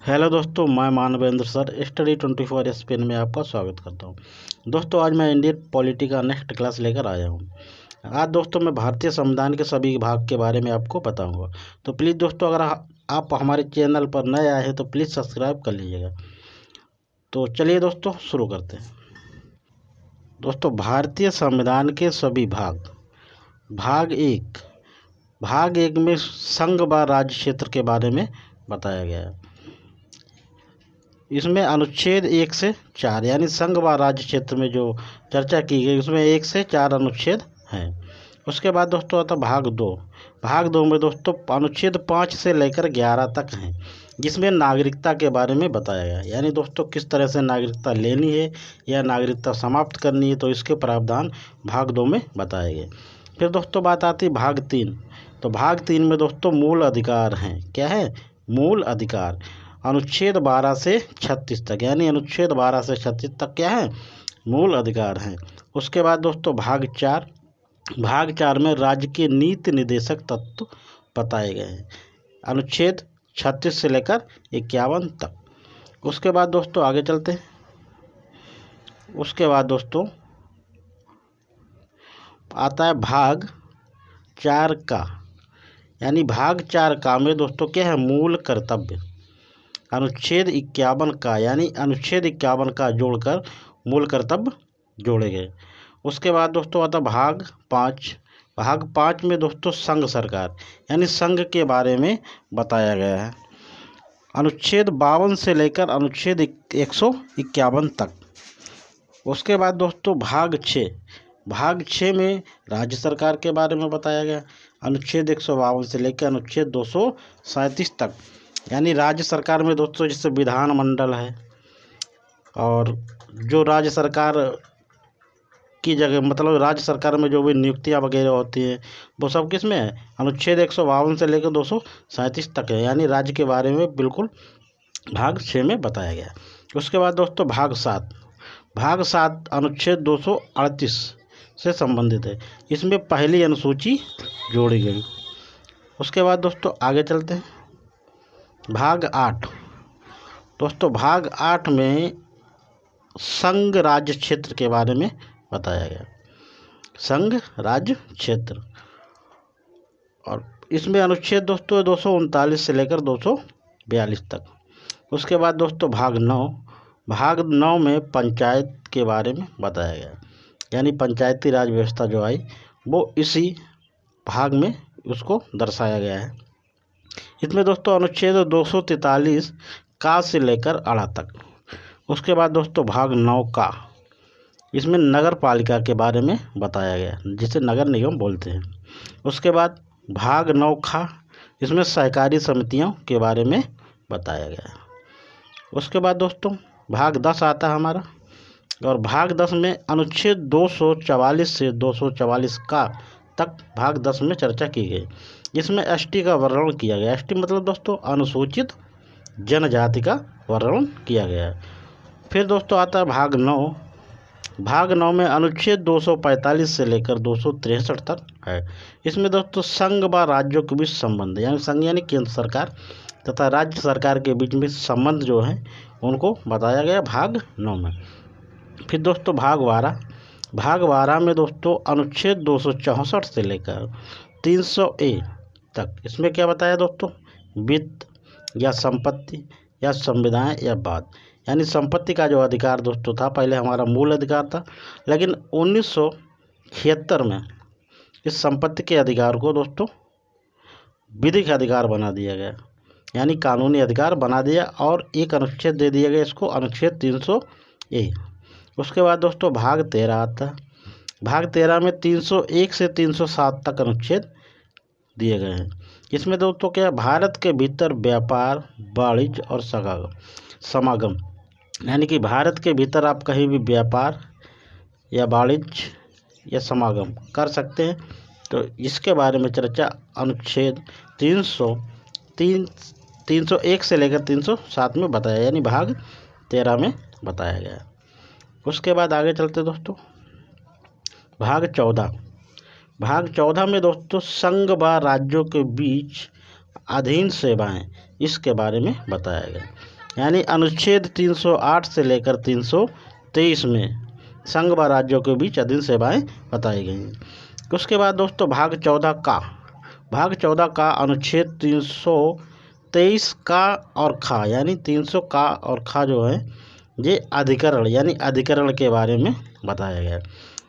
Hello दोस्तों, मैं Manvendra sir study 24 Spain में आपका स्वागत करता हूं। दोस्तों, आज मैं इंडियन पॉलिटी का नेक्स्ट क्लास लेकर आया हूं। आज दोस्तों मैं भारतीय संविधान के सभी भाग के बारे में आपको बताऊंगा। तो प्लीज़ दोस्तों, अगर आप हमारे चैनल पर नए आए हैं तो प्लीज़ सब्सक्राइब कर लीजिएगा। तो चलिए दोस्तों शुरू करते हैं। दोस्तों, भारतीय संविधान के सभी भाग। भाग एक में संघ व राज्य क्षेत्र के बारे में बताया गया है। इसमें अनुच्छेद 1 से 4 यानी संघ व राज्य क्षेत्र में जो चर्चा की गई उसमें 1 से 4 अनुच्छेद हैं। उसके बाद दोस्तों आता भाग दो में दोस्तों अनुच्छेद 5 से लेकर 11 तक हैं, जिसमें नागरिकता के बारे में बताया गया। यानी दोस्तों किस तरह से नागरिकता लेनी है या नागरिकता समाप्त करनी है, तो इसके प्रावधान भाग 2 में बताए गए। फिर दोस्तों बात आती है भाग 3। तो भाग 3 में दोस्तों मूल अधिकार हैं। क्या है? मूल अधिकार। अनुच्छेद 12 से 36 तक, यानी अनुच्छेद 12 से 36 तक क्या है? मूल अधिकार हैं। उसके बाद दोस्तों भाग 4 में राज्य के नीति निर्देशक तत्व बताए गए हैं, अनुच्छेद 36 से लेकर 51 तक। उसके बाद दोस्तों आगे चलते हैं। उसके बाद दोस्तों आता है भाग 4 का, यानी भाग 4 का में दोस्तों क्या है? मूल कर्तव्य। अनुच्छेद 51 का, यानी अनुच्छेद 51 का जोड़कर मूल कर्तव्य जोड़े गए। उसके बाद दोस्तों आता भाग 5 में दोस्तों संघ सरकार, यानी संघ के बारे में बताया गया है, अनुच्छेद 52 से लेकर अनुच्छेद 151 तक। उसके बाद दोस्तों भाग 6 में राज्य सरकार के बारे में बताया गया, अनुच्छेद 152 से लेकर अनुच्छेद 237 तक। यानी राज्य सरकार में दोस्तों जैसे विधानमंडल है, और जो राज्य सरकार की जगह मतलब राज्य सरकार में जो भी नियुक्तियां वगैरह होती हैं वो सब किस में है? अनुच्छेद 152 से लेकर 237 तक है। यानी राज्य के बारे में बिल्कुल भाग 6 में बताया गया। उसके बाद दोस्तों भाग 7 अनुच्छेद 238 से संबंधित है। इसमें पहली अनुसूची जोड़ी गई। उसके बाद दोस्तों आगे चलते हैं। भाग 8 दोस्तों, भाग 8 में संघ राज्य क्षेत्र के बारे में बताया गया, संघ राज्य क्षेत्र। और इसमें अनुच्छेद दोस्तों 239 से लेकर 242 तक। उसके बाद दोस्तों भाग 9 में पंचायत के बारे में बताया गया, यानी पंचायती राज व्यवस्था जो आई वो इसी भाग में उसको दर्शाया गया है। इसमें दोस्तों अनुच्छेद 243 का से लेकर 8 तक। उसके बाद दोस्तों भाग 9 का, इसमें नगर पालिका के बारे में बताया गया, जिसे नगर निगम बोलते हैं। उसके बाद भाग 9 खा, इसमें सहकारी समितियों के बारे में बताया गया। उसके बाद दोस्तों भाग 10 आता है हमारा, और भाग 10 में अनुच्छेद 244 से 244 का तक भाग 10 में चर्चा की गई। इसमें एसटी का वर्णन किया गया। एसटी मतलब दोस्तों अनुसूचित जनजाति का वर्णन किया गया है। फिर दोस्तों आता है भाग 9 में अनुच्छेद 245 से लेकर 263 तक है। इसमें दोस्तों संघ व राज्यों के बीच संबंध, यानी संघ यानी केंद्र सरकार तथा राज्य सरकार के बीच में संबंध जो है उनको बताया गया भाग 9 में। फिर दोस्तों भाग 12 में दोस्तों अनुच्छेद 264 से लेकर 300A तक। इसमें क्या बताया दोस्तों? वित्त या संपत्ति या संविदाएं या बाद, यानी संपत्ति का जो अधिकार दोस्तों था पहले हमारा मूल अधिकार था, लेकिन 1976 में इस संपत्ति के अधिकार को दोस्तों विधिक अधिकार बना दिया गया, यानी कानूनी अधिकार बना दिया, और एक अनुच्छेद दे दिया गया इसको, अनुच्छेद 300A। उसके बाद दोस्तों भाग 13 आता है। भाग 13 में 301 से 307 तक अनुच्छेद दिए गए हैं। इसमें दोस्तों क्या, भारत के भीतर व्यापार, वाणिज्य और समागम, यानी कि भारत के भीतर आप कहीं भी व्यापार या वाणिज्य या समागम कर सकते हैं। तो इसके बारे में चर्चा अनुच्छेद 301 से लेकर 307 में बताया, यानी भाग 13 में बताया गया। उसके बाद आगे चलते दोस्तों भाग 14 में दोस्तों संघ व राज्यों के बीच अधीन सेवाएं, इसके बारे में बताया गया। यानी अनुच्छेद 308 से लेकर 323 में संघ व राज्यों के बीच अधीन सेवाएं बताई गई हैं। उसके बाद दोस्तों भाग 14 का अनुच्छेद 323 का और खा, यानी 300 का और खा जो है ये अधिकरण, यानी अधिकरण के बारे में बताया गया।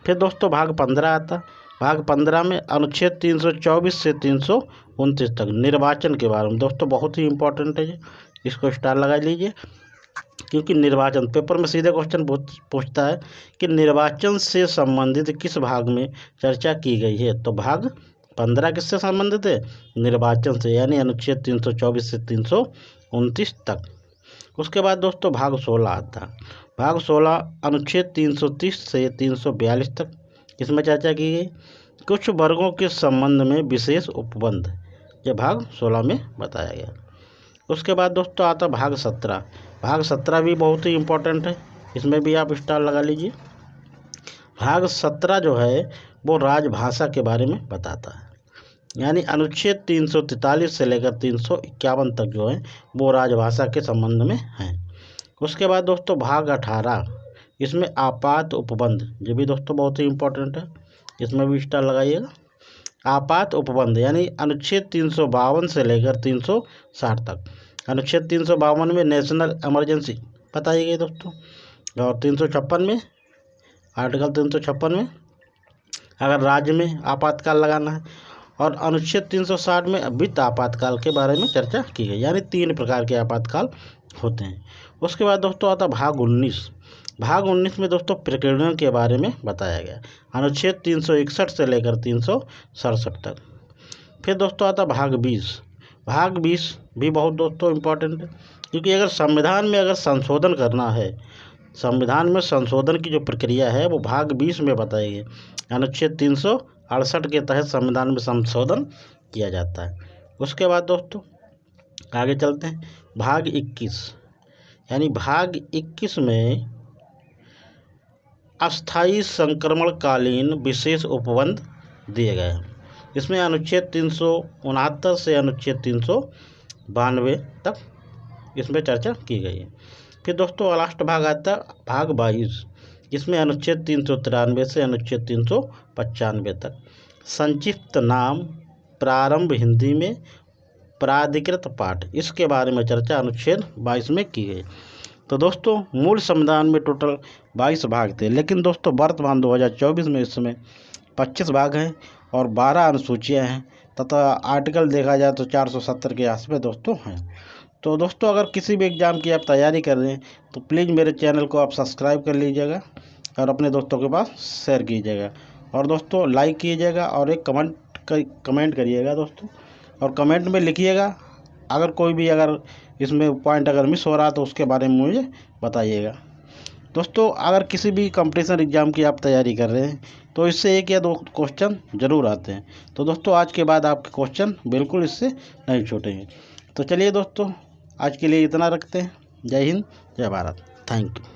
फिर दोस्तों भाग 15 आता। भाग 15 में अनुच्छेद 324 से 329 तक निर्वाचन के बारे में। दोस्तों बहुत ही इंपॉर्टेंट है ये, इसको स्टार लगा लीजिए, क्योंकि निर्वाचन पेपर में सीधे क्वेश्चन पूछता है कि निर्वाचन से संबंधित किस भाग में चर्चा की गई है। तो भाग 15 किससे संबंधित है? निर्वाचन से, यानी अनुच्छेद 324 से 329 तक। उसके बाद दोस्तों भाग 16 आता। भाग 16 अनुच्छेद 330 से 342 तक, इसमें चर्चा की गई कुछ वर्गों के संबंध में विशेष उपबंध, यह भाग 16 में बताया गया। उसके बाद दोस्तों आता भाग 17। भाग 17 भी बहुत ही इम्पोर्टेंट है, इसमें भी आप स्टार लगा लीजिए। भाग 17 जो है वो राजभाषा के बारे में बताता है, यानी अनुच्छेद 343 से लेकर 351 तक जो है वो राजभाषा के संबंध में है। उसके बाद दोस्तों भाग 18, इसमें आपात उपबंध, ये भी दोस्तों बहुत ही इम्पोर्टेंट है, इसमें भी स्टार लगाइएगा। आपात उपबंध यानी अनुच्छेद 352 से लेकर 360 तक। अनुच्छेद 352 में नेशनल इमरजेंसी बताई गई दोस्तों, और 356 में, आर्टिकल 356 में अगर राज्य में आपातकाल लगाना है, और अनुच्छेद 360 में वित्त आपातकाल के बारे में चर्चा की गई, यानी 3 प्रकार के आपातकाल होते हैं। उसके बाद दोस्तों आता भाग 19। भाग 19 में दोस्तों प्रकीर्णन के बारे में बताया गया, अनुच्छेद 361 से लेकर 367 तक। फिर दोस्तों आता भाग 20। भाग 20 भी बहुत दोस्तों इम्पोर्टेंट है, क्योंकि अगर संविधान में अगर संशोधन करना है, संविधान में संशोधन की जो प्रक्रिया है वो भाग 20 में बताई गई। अनुच्छेद 368 के तहत संविधान में संशोधन किया जाता है। उसके बाद दोस्तों आगे चलते हैं भाग 21, यानी भाग 21 में अस्थायी संक्रमणकालीन विशेष उपबंध दिए गए हैं। इसमें अनुच्छेद 369 से अनुच्छेद 392 तक इसमें चर्चा की गई है। फिर दोस्तों लास्ट भाग आता भाग 22, जिसमें अनुच्छेद 393 से अनुच्छेद 395 तक। संक्षिप्त नाम प्रारंभ हिंदी में प्राधिकृत पाठ, इसके बारे में चर्चा अनुच्छेद 22 में की गई। तो दोस्तों मूल संविधान में टोटल 22 भाग थे, लेकिन दोस्तों वर्तमान 2024 में इसमें 25 भाग हैं और 12 अनुसूचियाँ हैं, तथा आर्टिकल देखा जाए तो 470 के आसपास दोस्तों हैं। तो दोस्तों अगर किसी भी एग्ज़ाम की आप तैयारी कर रहे हैं तो प्लीज़ मेरे चैनल को आप सब्सक्राइब कर लीजिएगा और अपने दोस्तों के पास शेयर कीजिएगा, और दोस्तों लाइक कीजिएगा और एक कमेंट करिएगा दोस्तों, और कमेंट में लिखिएगा अगर कोई भी अगर इसमें पॉइंट अगर मिस हो रहा तो उसके बारे में मुझे बताइएगा। दोस्तों अगर किसी भी कंपटीशन एग्ज़ाम की आप तैयारी कर रहे हैं तो इससे 1 या 2 क्वेश्चन ज़रूर आते हैं। तो दोस्तों आज के बाद आपके क्वेश्चन बिल्कुल इससे नहीं छूटेंगे। तो चलिए दोस्तों आज के लिए इतना रखते हैं। जय हिंद, जय भारत, थैंक यू।